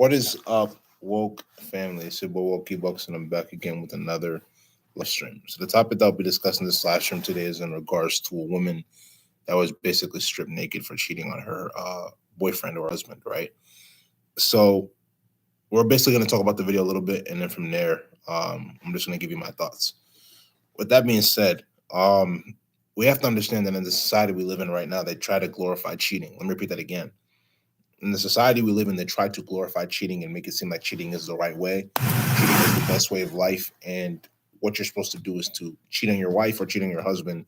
What is up, woke family? It's your boy Wokey Bucks, and I'm back again with another live stream. So the topic that I'll be discussing this live stream today is in regards to a woman that was basically stripped naked for cheating on her boyfriend or husband, right? So we're basically going to talk about the video a little bit, and then from there, I'm just going to give you my thoughts. With that being said, we have to understand that in the society we live in right now, they try to glorify cheating. Let me repeat that again. In the society we live in, they try to glorify cheating and make it seem like cheating is the right way. Cheating is the best way of life. And what you're supposed to do is to cheat on your wife or cheat on your husband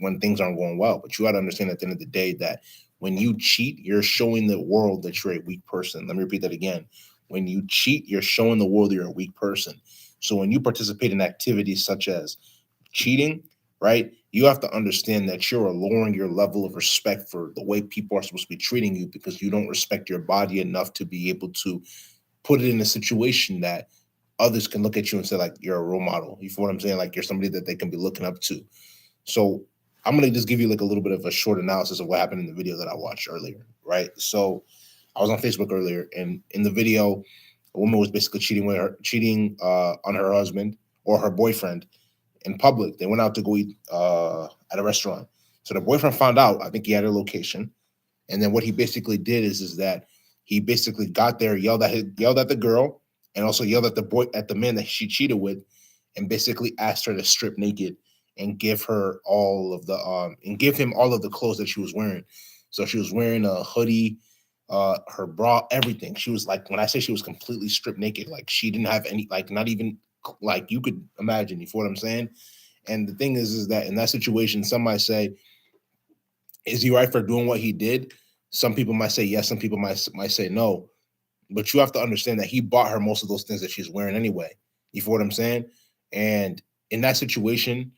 when things aren't going well. But you got to understand at the end of the day that when you cheat, you're showing the world that you're a weak person. Let me repeat that again. When you cheat, you're showing the world you're a weak person. So when you participate in activities such as cheating, right? You have to understand that you're lowering your level of respect for the way people are supposed to be treating you because you don't respect your body enough to be able to put it in a situation that others can look at you and say, like, you're a role model. You feel what I'm saying? Like, you're somebody that they can be looking up to. So I'm going to just give you like a little bit of a short analysis of what happened in the video that I watched earlier, right? So I was on Facebook earlier, and in the video, a woman was basically cheating on her husband or her boyfriend in public. They went out to go eat at a restaurant. So the boyfriend found out. I think he had her location, and then what he basically did is that he basically got there, yelled at the girl, and also yelled at the man that she cheated with, and basically asked her to strip naked and give her all of the and give him all of the clothes that she was wearing. So she was wearing a hoodie, her bra, everything. She was like, when I say she was completely stripped naked, like she didn't have any, like not even like you could imagine. You feel what I'm saying? And the thing is that in that situation, some might say, is he right for doing what he did? Some people might say yes. Some people might say no. But you have to understand that he bought her most of those things that she's wearing anyway. You feel what I'm saying? And in that situation,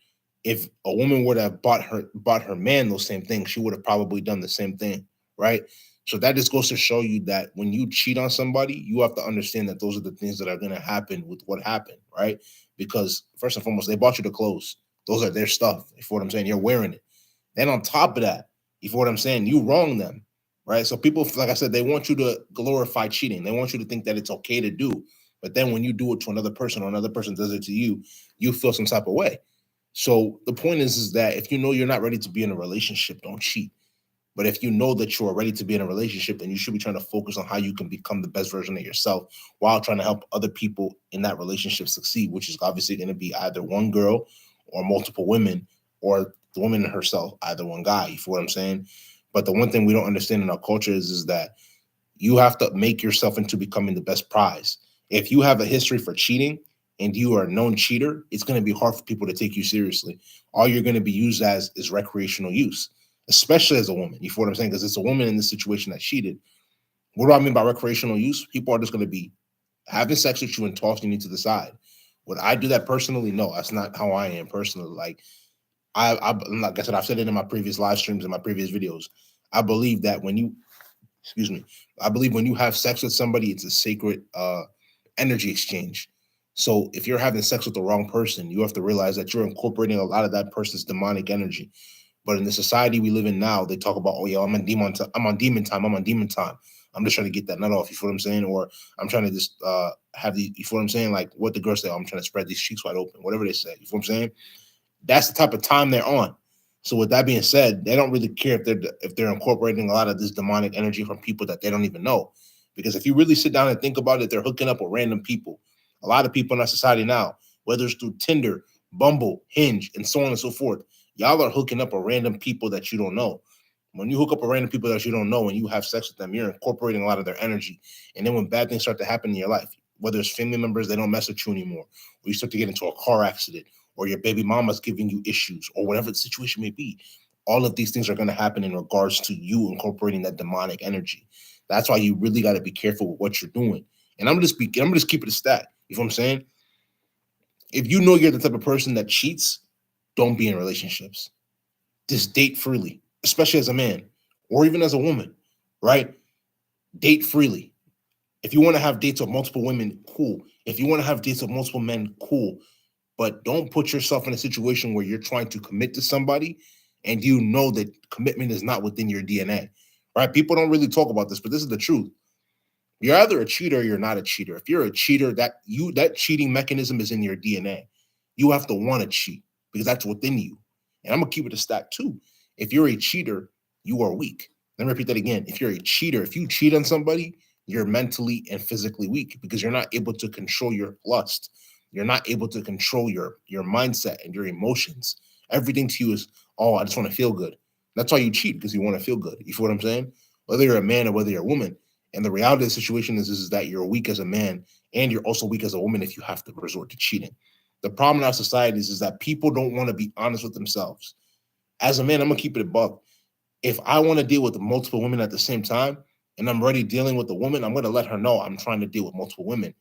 if a woman would have bought her man those same things, she would have probably done the same thing, right? So that just goes to show you that when you cheat on somebody, you have to understand that those are the things that are going to happen with what happened, right? Because first and foremost, they bought you the clothes; those are their stuff. You feel what I'm saying? You're wearing it. Then on top of that, you feel what I'm saying? You wrong them, right? So people, like I said, they want you to glorify cheating. They want you to think that it's okay to do. But then when you do it to another person or another person does it to you, you feel some type of way. So the point is that if you know you're not ready to be in a relationship, don't cheat. But if you know that you are ready to be in a relationship, then you should be trying to focus on how you can become the best version of yourself while trying to help other people in that relationship succeed, which is obviously going to be either one girl or multiple women, or the woman herself, either one guy. You feel what I'm saying? But the one thing we don't understand in our culture is that you have to make yourself into becoming the best prize. If you have a history for cheating and you are a known cheater, it's going to be hard for people to take you seriously. All you're going to be used as is recreational use, especially as a woman. You feel what I'm saying? Because it's a woman in this situation that cheated. What do I mean by recreational use? People are just going to be having sex with you and tossing you to the side. Would I do that personally? No, that's not how I am personally. Like like I said, I've said it in my previous live streams and my previous videos. I believe that when you excuse me, I believe when you have sex with somebody, it's a sacred energy exchange. So if you're having sex with the wrong person, you have to realize that you're incorporating a lot of that person's demonic energy. But in the society we live in now, they talk about, oh yeah, I'm on demon time, I'm on demon time. I'm just trying to get that nut off. You feel what I'm saying? Or I'm trying to just have the. You feel what I'm saying? Like what the girls say, oh, I'm trying to spread these cheeks wide open. Whatever they say. You feel what I'm saying? That's the type of time they're on. So with that being said, they don't really care if they're incorporating a lot of this demonic energy from people that they don't even know. Because if you really sit down and think about it, they're hooking up with random people. A lot of people in our society now, whether it's through Tinder, Bumble, Hinge, and so on and so forth, y'all are hooking up with random people that you don't know. When you hook up with random people that you don't know and you have sex with them, you're incorporating a lot of their energy. And then when bad things start to happen in your life, whether it's family members, they don't mess with you anymore, or you start to get into a car accident, or your baby mama's giving you issues, or whatever the situation may be, all of these things are going to happen in regards to you incorporating that demonic energy. That's why you really got to be careful with what you're doing. And I'm just keep it a stat. You know what I'm saying? If you know you're the type of person that cheats, don't be in relationships. Just date freely, especially as a man or even as a woman, right? Date freely. If you want to have dates with multiple women, cool. If you want to have dates with multiple men, cool. But don't put yourself in a situation where you're trying to commit to somebody and you know that commitment is not within your DNA, right? People don't really talk about this, but this is the truth. You're either a cheater or you're not a cheater. If you're a cheater, that cheating mechanism is in your DNA. You have to want to cheat because that's within you. And I'm gonna keep it a stack too. If you're a cheater, you are weak. Let me repeat that again. If you're a cheater, if you cheat on somebody, you're mentally and physically weak because you're not able to control your lust. You're not able to control your mindset and your emotions. Everything to you is, oh, I just want to feel good. That's why you cheat, because you want to feel good. You feel what I'm saying? Whether you're a man or whether you're a woman. And the reality of the situation is that you're weak as a man and you're also weak as a woman if you have to resort to cheating. The problem in our society is that people don't want to be honest with themselves. As a man, I'm gonna keep it above. If I want to deal with multiple women at the same time and I'm already dealing with a woman, I'm gonna let her know I'm trying to deal with multiple women.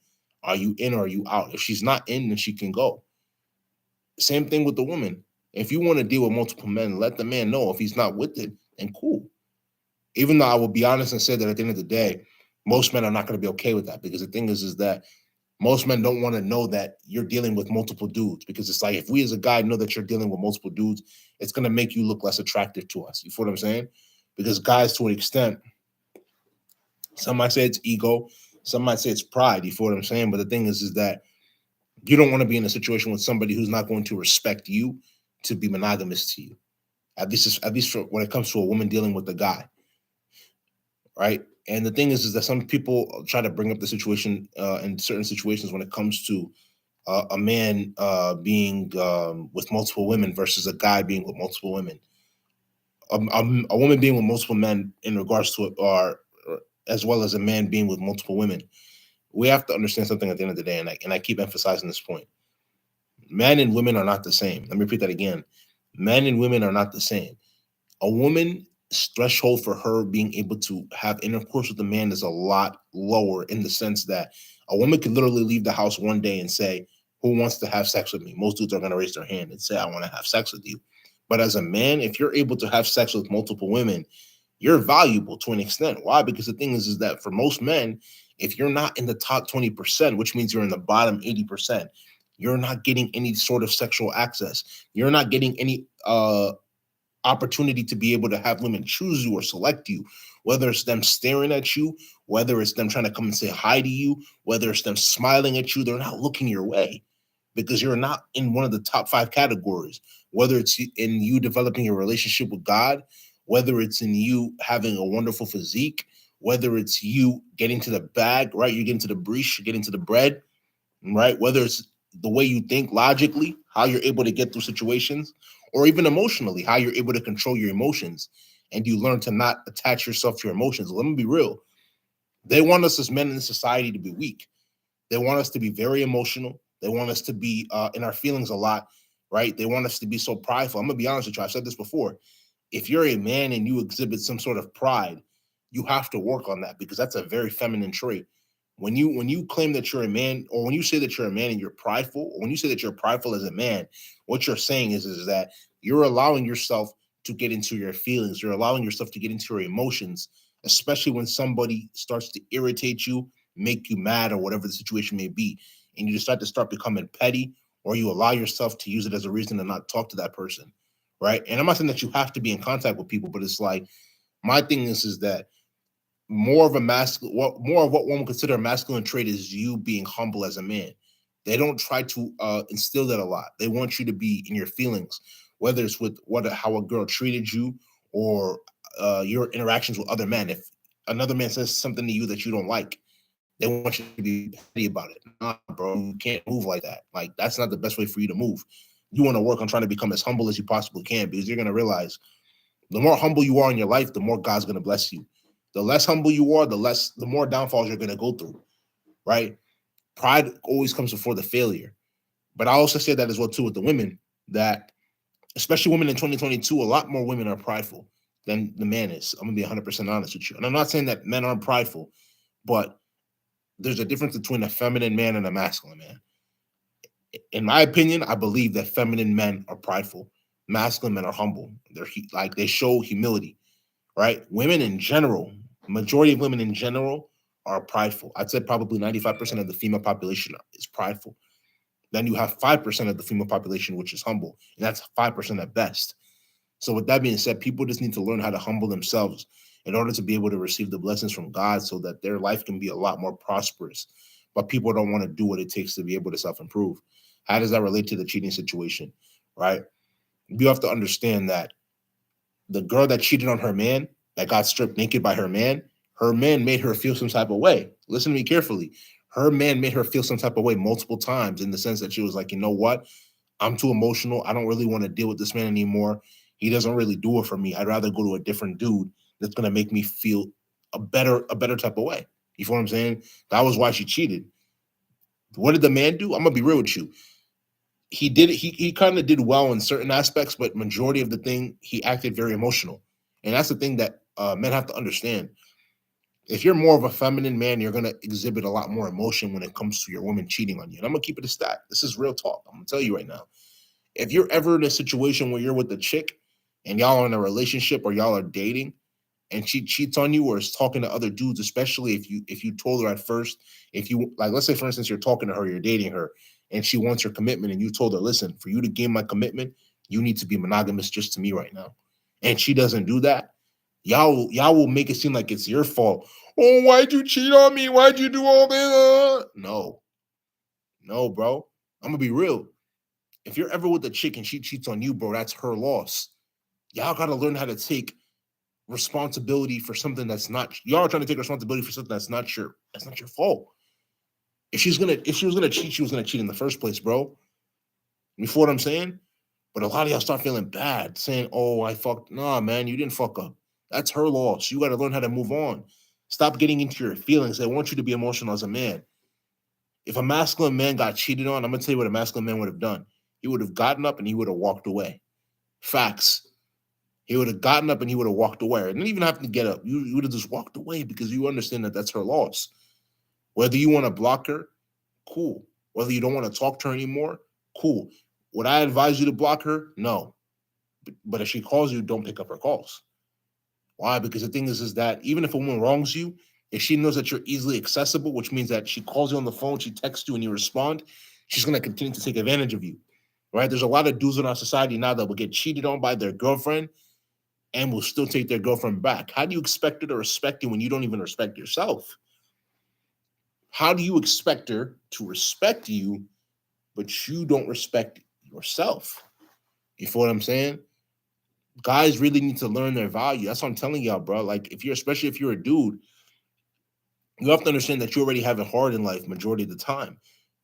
Are you in or are you out? If she's not in, then she can go. Same thing with the woman. If you want to deal with multiple men, let the man know. If he's not with it, then cool. Even though I will be honest and say that at the end of the day, most men are not going to be okay with that, because the thing is that most men don't want to know that you're dealing with multiple dudes, because it's like, if we as a guy know that you're dealing with multiple dudes, it's going to make you look less attractive to us. You feel what I'm saying? Because guys, to an extent, some might say it's ego, some might say it's pride. You feel what I'm saying? But the thing is that you don't want to be in a situation with somebody who's not going to respect you to be monogamous to you. At least for when it comes to a woman dealing with a guy, right? And the thing is that some people try to bring up the situation in certain situations when it comes to a man being with multiple women versus a guy being with multiple women. A woman being with multiple men in regards to it, or as well as a man being with multiple women. We have to understand something at the end of the day, and I keep emphasizing this point. Men and women are not the same. Let me repeat that again. Men and women are not the same. A woman's threshold for her being able to have intercourse with a man is a lot lower, in the sense that a woman could literally leave the house one day and say, who wants to have sex with me? Most dudes are going to raise their hand and say, I want to have sex with you. But as a man, if you're able to have sex with multiple women, you're valuable to an extent. Why? Because the thing is that for most men, if you're not in the top 20%, which means you're in the bottom 80%, you're not getting any sort of sexual access. You're not getting any opportunity to be able to have women choose you or select you, whether it's them staring at you, whether it's them trying to come and say hi to you, whether it's them smiling at you. They're not looking your way because you're not in one of the top 5 categories, whether it's in you developing a relationship with God, whether it's in you having a wonderful physique, whether it's you getting to the bag, right? You're getting to the breach, you're getting to the bread, right? Whether it's the way you think logically, how you're able to get through situations, or even emotionally, how you're able to control your emotions, and you learn to not attach yourself to your emotions. Let me be real. They want us as men in society to be weak. They want us to be very emotional. They want us to be in our feelings a lot, right? They want us to be so prideful. I'm going to be honest with you. I've said this before. If you're a man and you exhibit some sort of pride, you have to work on that, because that's a very feminine trait. When you claim that you're a man, or when you say that you're a man and you're prideful, or when you say that you're prideful as a man, what you're saying is that you're allowing yourself to get into your feelings. You're allowing yourself to get into your emotions, especially when somebody starts to irritate you, make you mad, or whatever the situation may be, and you decide to start becoming petty, or you allow yourself to use it as a reason to not talk to that person, right? And I'm not saying that you have to be in contact with people, but it's like, my thing is that more of what one would consider a masculine trait is you being humble as a man. They don't try to instill that a lot. They want you to be in your feelings, whether it's with how a girl treated you, or your interactions with other men. If another man says something to you that you don't like, they want you to be petty about it. Nah, bro, you can't move like that. Like, that's not the best way for you to move. You want to work on trying to become as humble as you possibly can, because you're going to realize the more humble you are in your life, the more God's going to bless you. The less humble you are, the more downfalls you're going to go through, right? Pride always comes before the failure. But I also say that as well too with the women, that especially women in 2022, a lot more women are prideful than the man is. I'm gonna be 100% honest with you. And I'm not saying that men aren't prideful, but there's a difference between a feminine man and a masculine man. In my opinion, I believe that feminine men are prideful. Masculine men are humble. They show humility, right? Women in general, majority of women in general are prideful. I'd say probably 95% of the female population is prideful. Then you have 5% of the female population, which is humble, and that's 5% at best. So with that being said, people just need to learn how to humble themselves in order to be able to receive the blessings from God so that their life can be a lot more prosperous. But people don't want to do what it takes to be able to self improve. How does that relate to the cheating situation? Right? You have to understand that the girl that cheated on her man, that got stripped naked by her man made her feel some type of way. Listen to me carefully. Her man made her feel some type of way multiple times in the sense that she was like, you know what? I'm too emotional. I don't really want to deal with this man anymore. He doesn't really do it for me. I'd rather go to a different dude that's gonna make me feel a better type of way. You feel what I'm saying? That was why she cheated. What did the man do? I'm gonna be real with you. He did he kind of did well in certain aspects, but majority of the thing he acted very emotional, and that's the thing that men have to understand. If you're more of a feminine man, you're gonna exhibit a lot more emotion when it comes to your woman cheating on you. And I'm gonna keep it a stat. This is real talk. I'm gonna tell you right now. If you're ever in a situation where you're with a chick and y'all are in a relationship or y'all are dating and she cheats on you or is talking to other dudes, especially if you told her at first, if you like, let's say for instance, you're talking to her, you're dating her, and she wants your commitment, and you told her, listen, for you to gain my commitment, you need to be monogamous just to me right now. And she doesn't do that, y'all will make it seem like it's your fault. Oh, why'd you cheat on me? Why'd you do all this? No, no, bro. I'm gonna be real. If you're ever with a chick and she cheats on you, bro, that's her loss. Y'all gotta learn how to take responsibility for something that's not y'all are trying to take responsibility for something that's not your fault. If she was gonna cheat, she was gonna cheat in the first place, bro. You feel what I'm saying? But a lot of y'all start feeling bad, saying, "Oh, I fucked." Nah, man, you didn't fuck up. That's her loss. You got to learn how to move on. Stop getting into your feelings. They want you to be emotional as a man. If a masculine man got cheated on, I'm gonna tell you what a masculine man would have done. He would have gotten up and he would have walked away. Facts. He would have gotten up and he would have walked away. And didn't even have to get up. You would have just walked away because you understand that that's her loss. Whether you want to block her, cool. Whether you don't want to talk to her anymore, cool. Would I advise you to block her? No. But if she calls you, don't pick up her calls. Why? Because the thing is that even if a woman wrongs you, if she knows that you're easily accessible, which means that she calls you on the phone, she texts you, and you respond, she's going to continue to take advantage of you. Right? There's a lot of dudes in our society now that will get cheated on by their girlfriend and will still take their girlfriend back. How do you expect her to respect you when you don't even respect yourself? How do you expect her to respect you, but you don't respect yourself? You feel what I'm saying? Guys really need to learn their value. That's what I'm telling y'all, bro. Like, especially if you're a dude, you have to understand that you already have it hard in life majority of the time.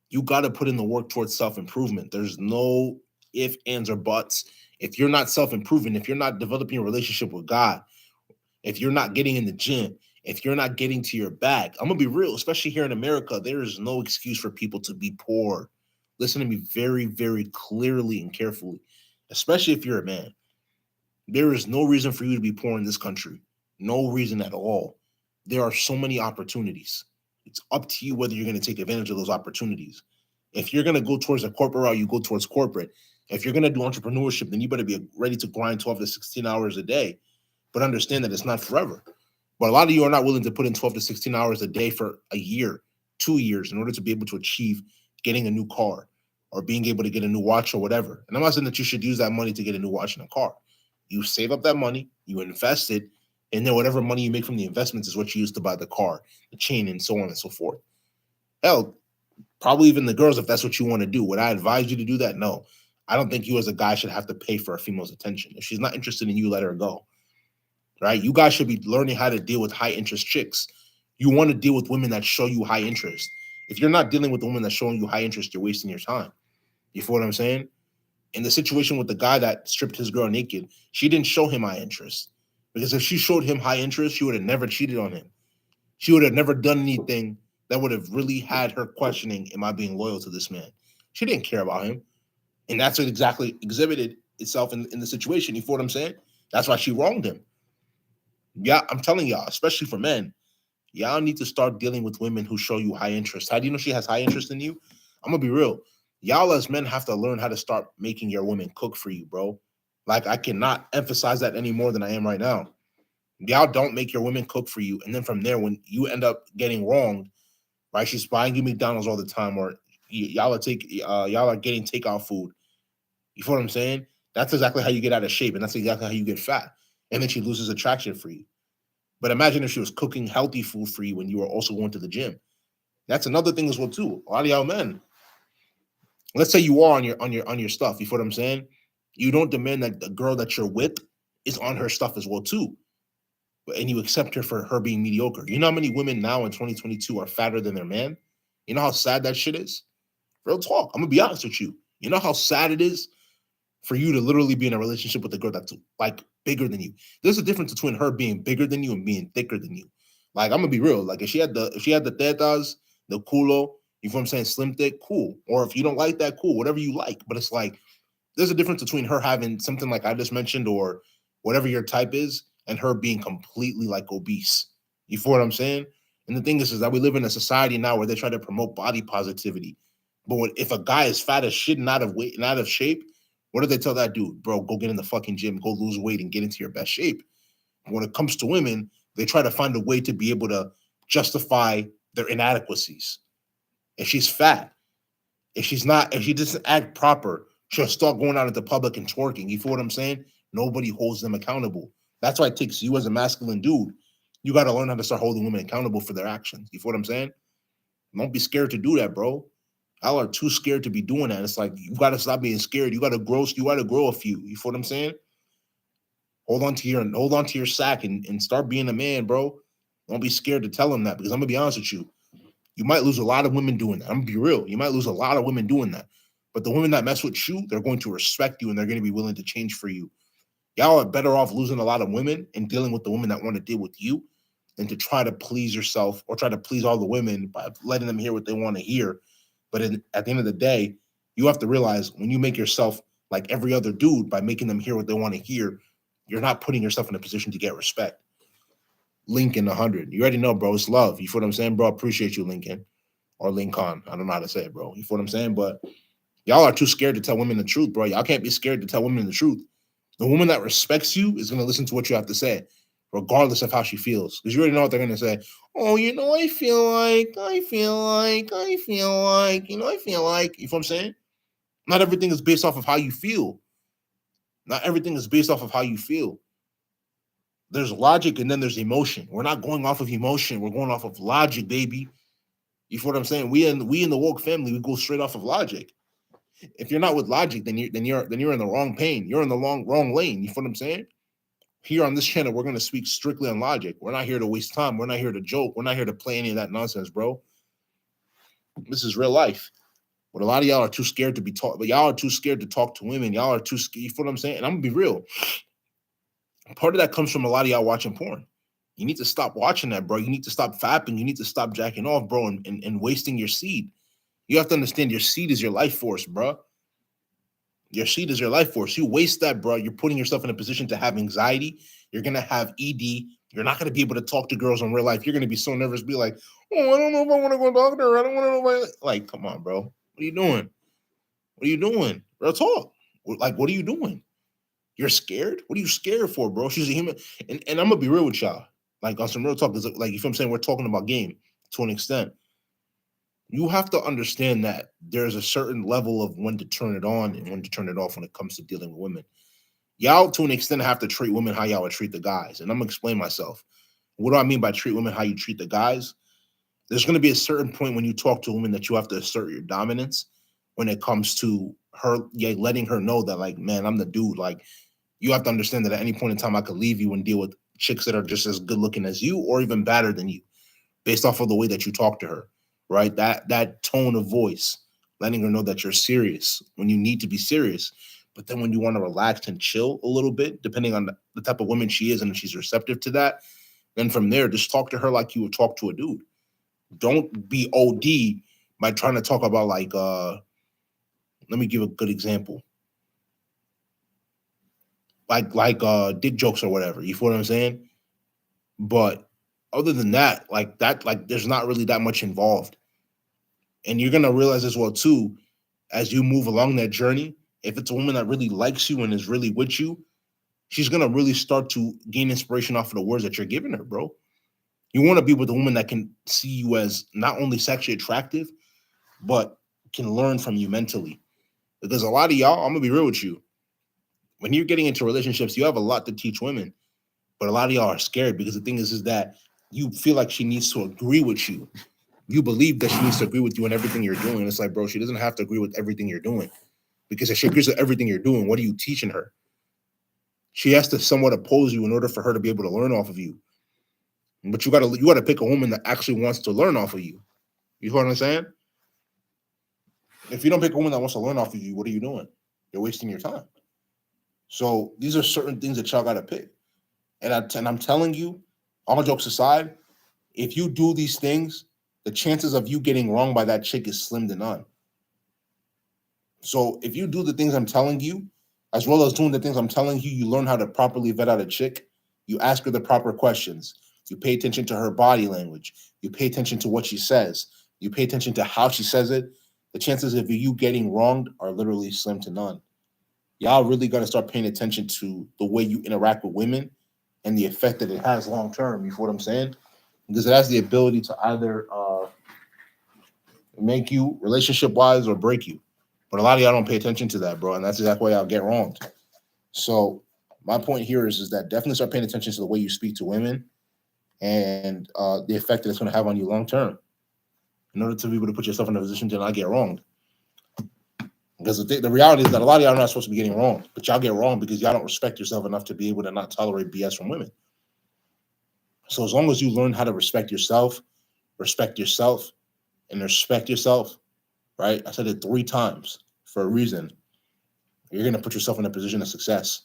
You got to put in the work towards self improvement. There's no if, ands, or buts. If you're not self improving, if you're not developing a relationship with God, if you're not getting in the gym, if you're not getting to your bag, I'm gonna be real, especially here in America, there is no excuse for people to be poor. Listen to me very, very clearly and carefully, especially if you're a man. There is no reason for you to be poor in this country. No reason at all. There are so many opportunities. It's up to you whether you're going to take advantage of those opportunities. If you're going to go towards a corporate route, you go towards corporate. If you're going to do entrepreneurship, then you better be ready to grind 12 to 16 hours a day. But understand that it's not forever. But a lot of you are not willing to put in 12 to 16 hours a day for a year, 2 years, in order to be able to achieve getting a new car or being able to get a new watch or whatever. And I'm not saying that you should use that money to get a new watch and a car. You save up that money, you invest it, and then whatever money you make from the investments is what you use to buy the car, the chain, and so on and so forth. Hell, probably even the girls, if that's what you want to do. Would I advise you to do that? No. I don't think you as a guy should have to pay for a female's attention. If she's not interested in you, let her go. Right? You guys should be learning how to deal with high interest chicks. You want to deal with women that show you high interest. If you're not dealing with the woman that's showing you high interest, you're wasting your time. You feel what I'm saying? In the situation with the guy that stripped his girl naked, she didn't show him high interest. Because if she showed him high interest, she would have never cheated on him. She would have never done anything that would have really had her questioning, am I being loyal to this man? She didn't care about him. And that's what exactly exhibited itself in the situation. You feel what I'm saying? That's why she wronged him. Yeah, I'm telling y'all, especially for men, y'all need to start dealing with women who show you high interest. How do you know she has high interest in you? I'm gonna be real. Y'all as men have to learn how to start making your women cook for you, bro. Like, I cannot emphasize that any more than I am right now. Y'all don't make your women cook for you, and then from there, when you end up getting wronged, right? She's buying you McDonald's all the time, or y'all are getting takeout food. You feel what I'm saying? That's exactly how you get out of shape, and that's exactly how you get fat. And then she loses attraction for you. But imagine if she was cooking healthy food for you when you were also going to the gym. That's another thing as well too. A lot of y'all men, let's say you are on your stuff. You feel what I'm saying? You don't demand that the girl that you're with is on her stuff as well too, and you accept her for her being mediocre. You know how many women now in 2022 are fatter than their man? You know how sad that shit is? Real talk. I'm gonna be honest with you. You know how sad it is for you to literally be in a relationship with a girl that's like bigger than you. There's a difference between her being bigger than you and being thicker than you. Like I'm gonna be real. Like if she had the tetas, the culo, you know what I'm saying, slim thick, cool. Or if you don't like that, cool, whatever you like. But it's like there's a difference between her having something like I just mentioned or whatever your type is, and her being completely like obese. You feel what I'm saying? And the thing is that we live in a society now where they try to promote body positivity. But if a guy is fat as shit and out of weight and out of shape, what do they tell that dude? Bro, go get in the fucking gym, go lose weight and get into your best shape. When it comes to women, they try to find a way to be able to justify their inadequacies. If she's fat, if she doesn't act proper, she'll start going out into public and twerking. You feel what I'm saying? Nobody holds them accountable. That's why it takes you as a masculine dude. You got to learn how to start holding women accountable for their actions. You feel what I'm saying? Don't be scared to do that, bro. Y'all are too scared to be doing that. It's like you got to stop being scared. You got to grow. You got to grow a few. You feel what I'm saying? Hold on to your sack and start being a man, bro. Don't be scared to tell them that because I'm gonna be honest with you. You might lose a lot of women doing that. I'm gonna be real. You might lose a lot of women doing that. But the women that mess with you, they're going to respect you and they're going to be willing to change for you. Y'all are better off losing a lot of women and dealing with the women that want to deal with you than to try to please yourself or try to please all the women by letting them hear what they want to hear. But at the end of the day, you have to realize when you make yourself like every other dude by making them hear what they want to hear, you're not putting yourself in a position to get respect. Lincoln 100. You already know, bro. It's love. You feel what I'm saying, bro? Appreciate you, Lincoln. Or Lincoln. I don't know how to say it, bro. You feel what I'm saying? But y'all are too scared to tell women the truth, bro. Y'all can't be scared to tell women the truth. The woman that respects you is going to listen to what you have to say, regardless of how she feels. Because you already know what they're going to say. Oh, I feel like, I feel like, I feel like, I feel like. You feel what I'm saying? Not everything is based off of how you feel. Not everything is based off of how you feel. There's logic and then there's emotion. We're not going off of emotion. We're going off of logic, baby. You feel what I'm saying? We in the woke family, we go straight off of logic. If you're not with logic, then you're in the wrong pain. You're in the wrong lane. You feel what I'm saying? Here on this channel, we're gonna speak strictly on logic. We're not here to waste time. We're not here to joke. We're not here to play any of that nonsense, bro. This is real life. But a lot of y'all are too scared to be taught. But y'all are too scared to talk to women. Y'all are too scared. You feel what I'm saying? And I'm gonna be real. Part of that comes from a lot of y'all watching porn. You need to stop watching that, bro. You need to stop fapping. You need to stop jacking off, bro, and wasting your seed. You have to understand your seed is your life force, bro. Your seed is your life force. You waste that, bro. You're putting yourself in a position to have anxiety. You're going to have ED. You're not going to be able to talk to girls in real life. You're going to be so nervous, be like, oh, I don't know if I want to go talk to her. I don't want to know. Like, come on, bro. What are you doing? What are you doing? Real talk. Like, what are you doing? You're scared? What are you scared for, bro? She's a human. And I'm going to be real with y'all. Like, on some real talk, like, you feel what I'm saying? We're talking about game to an extent. You have to understand that there's a certain level of when to turn it on and when to turn it off when it comes to dealing with women. Y'all, to an extent, have to treat women how y'all would treat the guys. And I'm going to explain myself. What do I mean by treat women how you treat the guys? There's going to be a certain point when you talk to a woman that you have to assert your dominance when it comes to her, letting her know that, like, man, I'm the dude. Like, you have to understand that at any point in time, I could leave you and deal with chicks that are just as good looking as you or even better than you based off of the way that you talk to her. Right? That tone of voice, letting her know that you're serious when you need to be serious. But then when you want to relax and chill a little bit, depending on the type of woman she is and if she's receptive to that, then from there, just talk to her like you would talk to a dude. Don't be OD by trying to talk about like, let me give a good example. Like dick jokes or whatever. You feel what I'm saying? But other than that, like there's not really that much involved. And you're going to realize as well, too, as you move along that journey, if it's a woman that really likes you and is really with you, she's going to really start to gain inspiration off of the words that you're giving her, bro. You want to be with a woman that can see you as not only sexually attractive, but can learn from you mentally. Because a lot of y'all, I'm going to be real with you. When you're getting into relationships, you have a lot to teach women. But a lot of y'all are scared because the thing is that you feel like she needs to agree with you. You believe that she needs to agree with you in everything you're doing. And it's like, bro, she doesn't have to agree with everything you're doing. Because if she agrees with everything you're doing, what are you teaching her? She has to somewhat oppose you in order for her to be able to learn off of you. But you gotta pick a woman that actually wants to learn off of you. You know what I'm saying? If you don't pick a woman that wants to learn off of you, what are you doing? You're wasting your time. So these are certain things that y'all gotta pick. And I'm telling you, all jokes aside, if you do these things, the chances of you getting wrong by that chick is slim to none. So if you do the things I'm telling you, as well as doing the things I'm telling you, you learn how to properly vet out a chick. You ask her the proper questions. You pay attention to her body language. You pay attention to what she says. You pay attention to how she says it. The chances of you getting wronged are literally slim to none. Y'all really got to start paying attention to the way you interact with women and the effect that it has long term. You feel what I'm saying? Because it has the ability to either make you relationship wise or break you. But a lot of y'all don't pay attention to that, bro, and that's exactly why y'all get wronged. So my point here is that definitely start paying attention to the way you speak to women and the effect that it's going to have on you long term, in order to be able to put yourself in a position to not get wronged. Because the reality is that a lot of y'all are not supposed to be getting wronged, but y'all get wronged because y'all don't respect yourself enough to be able to not tolerate BS from women. So as long as you learn how to respect yourself, and respect yourself, right? I said it 3 times for a reason. You're going to put yourself in a position of success.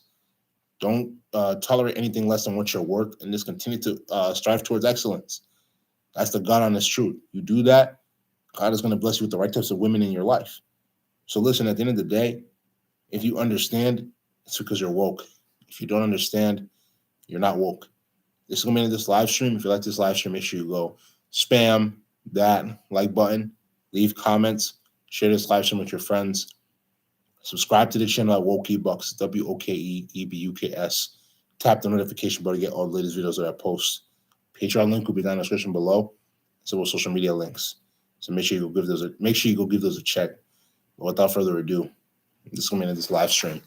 Don't tolerate anything less than what you're worth, and just continue to strive towards excellence. That's the God honest truth. You do that, God is going to bless you with the right types of women in your life. So listen, at the end of the day, if you understand, it's because you're woke. If you don't understand, you're not woke. This is going to be in this live stream. If you like this live stream, make sure you go spam that like button, leave comments, share this live stream with your friends. Subscribe to the channel at Wokeebucks, WOKEEBUKS. Tap the notification bell to get all the latest videos that I post. Patreon link will be down in the description below. So will social media links. So make sure you go give those a check. But without further ado, this is going to be this live stream.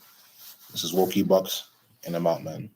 This is Wokeebucks, and I'm out, man.